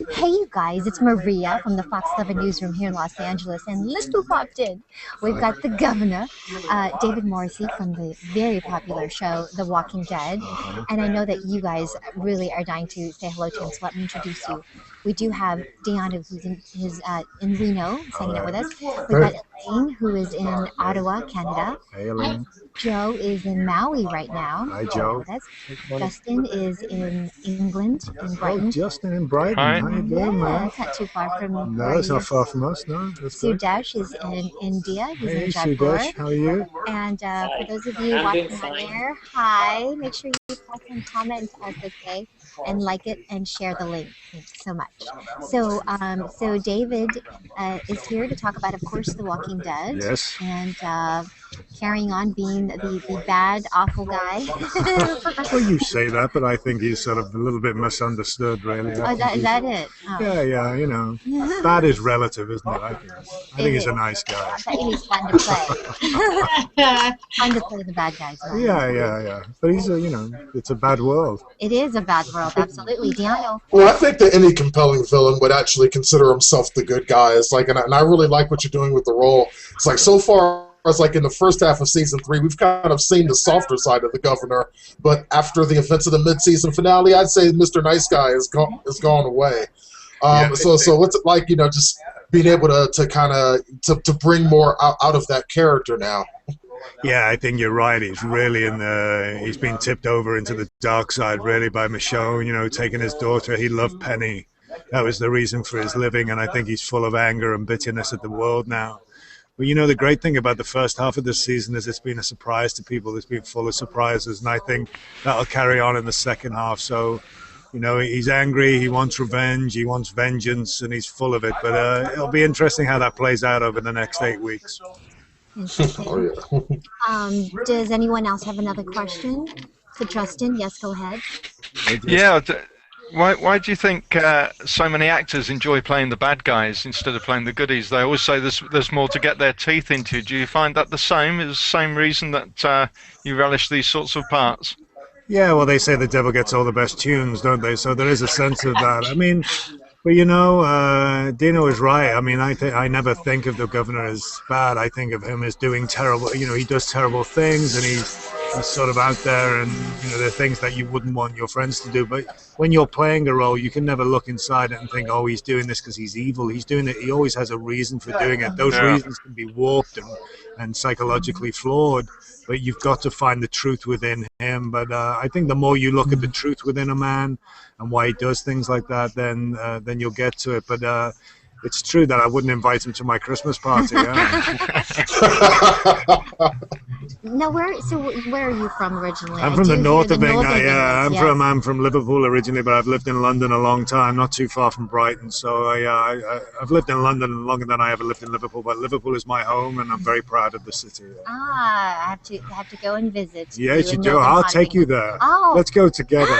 Hey, you guys, it's Maria from the Fox 7 Newsroom here in Los Angeles, and look who popped in. We've got the governor, David Morrissey, from the very popular show The Walking Dead. And I know that you guys really are dying to say hello to him, so let me introduce you. We do have Deanna, who's in Reno, is hanging out with us. We've got Elaine, who is in Ottawa, Canada. Hey, Elaine. Joe is in Maui right now. Hi, Joe. With us. Justin is in England, in Brighton. Oh, Justin in Brighton. Hi. How you doing, man? It's not too far from No, it's not far from us. No, that's good. Sudesh is in India. He's Hey, in Jaipur. Sudesh, how are you? And for those of you watching on air, hi. Make sure you press and comment, as they say, and like it and share the link. Thank you so much. So David is here to talk about, of course, The Walking Dead. Yes. And carrying on being the bad, awful guy. Well, you say that, but I think he's sort of a little bit misunderstood, really. Is that it? Oh. Yeah, you know. Bad is relative, isn't it? I think he's a nice guy. I bet he's fun to play. Fun to play the bad guys. Right? Yeah. But he's it's a bad world. It is a bad world, absolutely. Deanna. Well, I think that any compelling villain would actually consider himself the good guy. It's like, and I really like what you're doing with the role. It's like, so far, it's like in the first half of season 3, we've kind of seen the softer side of the governor, but after the events of the mid-season finale, I'd say Mr. Nice Guy has gone away. So what's it like, just being able to kind of to bring more out of that character now? Yeah, I think you're right. He's really he's been tipped over into the dark side, really, by Michonne, taking his daughter. He loved Penny. That was the reason for his living, and I think he's full of anger and bitterness at the world now. But the great thing about the first half of this season is it's been a surprise to people. It's been full of surprises, and I think that'll carry on in the second half. So, he's angry, he wants revenge, he wants vengeance, and he's full of it. But it'll be interesting how that plays out over the next 8 weeks. Oh, yeah. Does anyone else have another question? To Justin, yes, go ahead. Yeah. Why do you think so many actors enjoy playing the bad guys instead of playing the goodies? They always say there's more to get their teeth into. Do you find that the same? Is the same reason that you relish these sorts of parts? Yeah, well, they say the devil gets all the best tunes, don't they? So there is a sense of that. I mean, but Dino is right. I mean, I never think of the governor as bad. I think of him as doing terrible. He does terrible things, and he's sort of out there, and there are things that you wouldn't want your friends to do. But when you're playing a role, you can never look inside it and think, oh, he's doing this because he's evil. He's doing it. He always has a reason for doing it. Those reasons can be warped and psychologically flawed, but you've got to find the truth within him. But I think the more you look at the truth within a man and why he does things like that, then you'll get to it. But it's true that I wouldn't invite him to my Christmas party. Now, where are you from originally? I'm from the north of England. I'm I'm from Liverpool originally, but I've lived in London a long time, not too far from Brighton. So I've lived in London longer than I ever lived in Liverpool. But Liverpool is my home, and I'm very proud of the city. I have to go and visit. Yes, you do. I'll take you there. Oh, let's go together.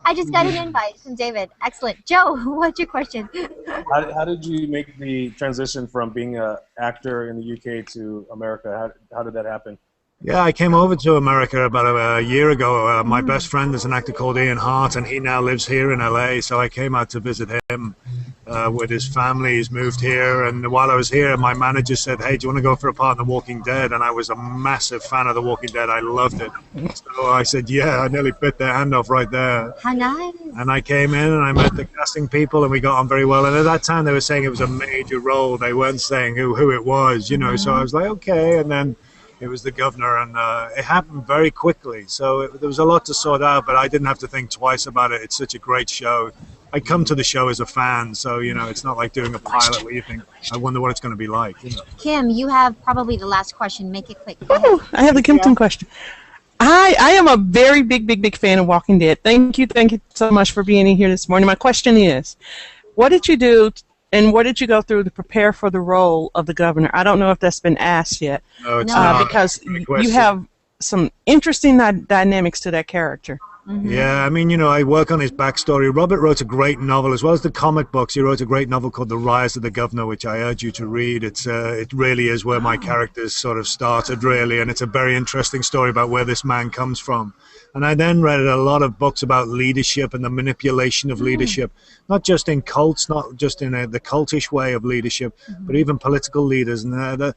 I just got an invite from David. Excellent, Joe. What's your question? How did you make the transition from being an actor in the UK to America? How did that happen? Yeah, I came over to America about a year ago. My best friend is an actor called Ian Hart, and he now lives here in LA. So I came out to visit him with his family. He's moved here, and while I was here, my manager said, "Hey, do you want to go for a part in The Walking Dead?" And I was a massive fan of The Walking Dead. I loved it. So I said, "Yeah." I nearly bit their hand off right there. How nice. And I came in and I met the casting people, and we got on very well. And at that time, they were saying it was a major role. They weren't saying who it was, So I was like, okay. And then it was the governor, and it happened very quickly. So there was a lot to sort out, but I didn't have to think twice about it. It's such a great show. I come to the show as a fan, so it's not like doing a pilot where you think, I wonder what it's going to be like. Kim, you have probably the last question. Make it quick. Oh, I have the Kimpton question. I am a very big fan of Walking Dead. Thank you so much for being in here this morning. My question is, what did you do and what did you go through to prepare for the role of the governor? I don't know if that's been asked yet. No, it's not. Because you have some interesting dynamics to that character. Mm-hmm. Yeah, I mean, I work on his backstory. Robert wrote a great novel, as well as the comic books. He wrote a great novel called The Rise of the Governor, which I urge you to read. It really is where my characters sort of started, really, and it's a very interesting story about where this man comes from. And I then read a lot of books about leadership and the manipulation of leadership, not just in cults, not just in the cultish way of leadership, but even political leaders. And the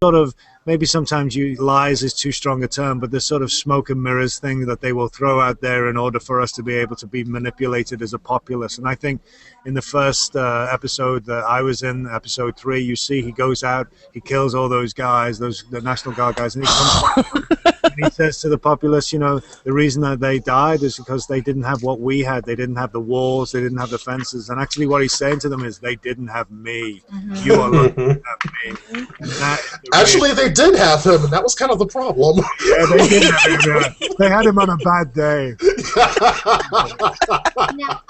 sort of, maybe sometimes lies is too strong a term, but the sort of smoke and mirrors thing that they will throw out there in order for us to be able to be manipulated as a populace. And I think in the first episode that I was in, episode 3, you see he goes out, he kills all those guys, the National Guard guys, and he comes back and he says to the populace, you know, the reason that they died is because they didn't have what we had. They didn't have the walls, they didn't have the fences. And actually what he's saying to them is they didn't have me. You are lucky to have me. Actually, they did have him, and that was kind of the problem. Yeah, they did have him. Yeah. They had him on a bad day. Now,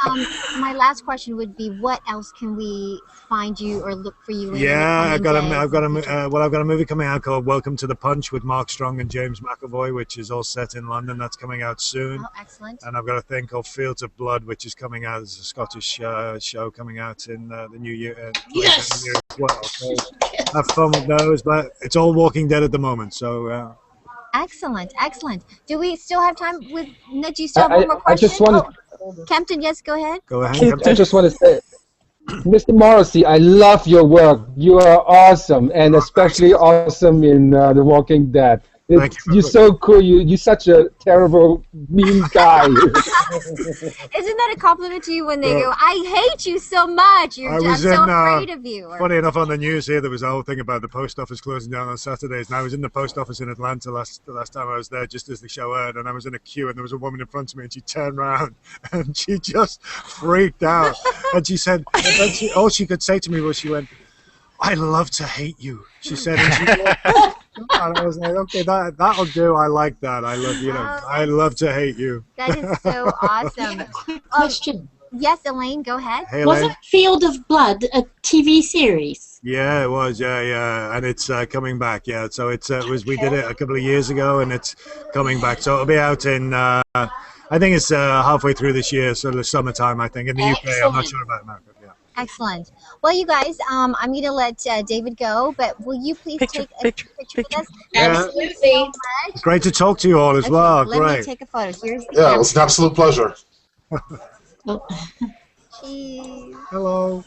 my last question would be, what else can we find you or look for you in? Yeah, I've got a a movie coming out called Welcome to the Punch with Mark Strong and James McAvoy, which is all set in London. That's coming out soon. Oh, excellent. And I've got a thing called Fields of Blood, which is coming out as a Scottish show coming out in the new year. Yes. Year as well. So have fun with those, but it's all Walking Dead at the moment. So. Excellent, excellent. Do we still have time with Ned? Do you still have one more question? I just want Kempton, yes, go ahead. Go ahead. I just want to say, Mr. Morrissey, I love your work. You are awesome, and especially awesome in The Walking Dead. You're so cool. You're such a terrible, mean guy. Isn't that a compliment to you when they go, I hate you so much. I'm so afraid of you. Funny enough, on the news here, there was a whole thing about the post office closing down on Saturdays. And I was in the post office in Atlanta the last time I was there, just as the show aired. And I was in a queue, and there was a woman in front of me, and she turned around, and she just freaked out. And she said, all she could say to me was, she went, I love to hate you. She said, and I was like, okay, that'll do. I like that. I love, I love to hate you. That is so awesome. Question. Yes, Elaine, go ahead. Hey, Was Elaine. it Field of Blood a TV series? Yeah, it was. Yeah, and it's coming back. Yeah, so we did it a couple of years ago, and it's coming back. So it'll be out in. I think it's halfway through this year, so the summertime. I think in the UK. I'm not sure about America. Yeah. Excellent. Well, you guys, I'm going to let David go, but will you please take a picture with us? Absolutely. It's great to talk to you all as well. Let Great. me take a photo. Here's the Yeah, it was an absolute pleasure. cheese. Hello.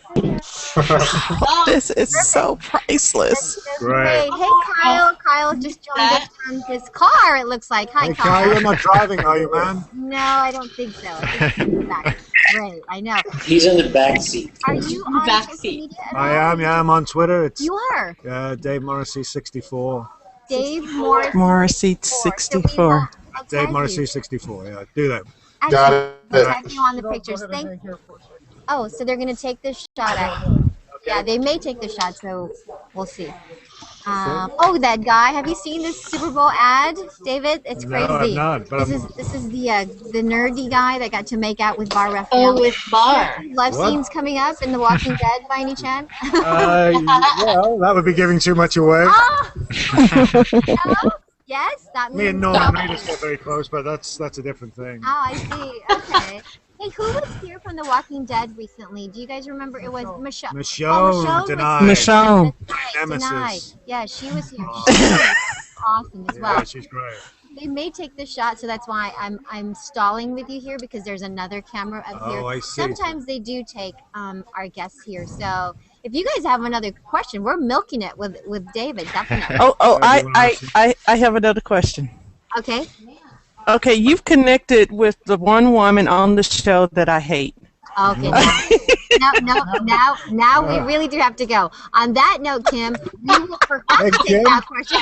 This is so priceless. Great. Hey, Kyle. Kyle just joined us from his car, it looks like. Hi, Hey, Kyle. Kyle, you're not driving, are you, man? No, I don't think so. I think he's in the back. Great, I know. He's in the back seat. Are you on Back social seat. media at I all? am. Yeah, I'm on Twitter. It's You are. Dave Morrissey 64. Dave Morrissey. Morrissey So we 64. will- I'll Dave tag Morrissey you. 64. Yeah, do that. Got Actually, it. I'll tag you on the pictures. Oh, so they're going to take this shot at you. Yeah, they may take the shot, so we'll see. Oh, that guy. Have you seen this Super Bowl ad, David? It's No, crazy. I've not, but This is the nerdy guy that got to make out with Bar Raphael. Oh, with Bar. Love What? scenes coming up in The Walking Dead by any chance? Well, that would be giving too much away. Oh! No? Yes? That Me and means Norman Reedus get very close, but that's a different thing. Oh, I see. Okay. Hey, who was here from The Walking Dead recently? Do you guys remember? It was Michonne. Michonne, Denai. Michonne. Nemesis. Denai. Yeah, she was here. She was awesome as well. Yeah, she's great. They may take the shot, so that's why I'm stalling with you here because there's another camera up here. Oh, I see. Sometimes they do take our guests here. So if you guys have another question, we're milking it with David, definitely. I have another question. Okay. Okay, you've connected with the one woman on the show that I hate. Okay. Now we really do have to go. On that note, Kim, we will forget Hey, to take Kim. that question.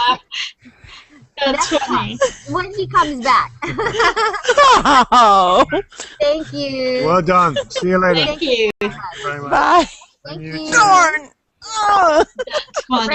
That's Next funny. time, when he comes back. Oh, Thank you. Well done. See you later. Thank you. Thank you very much. bye. Thank you. Darn. Ugh. That's funny.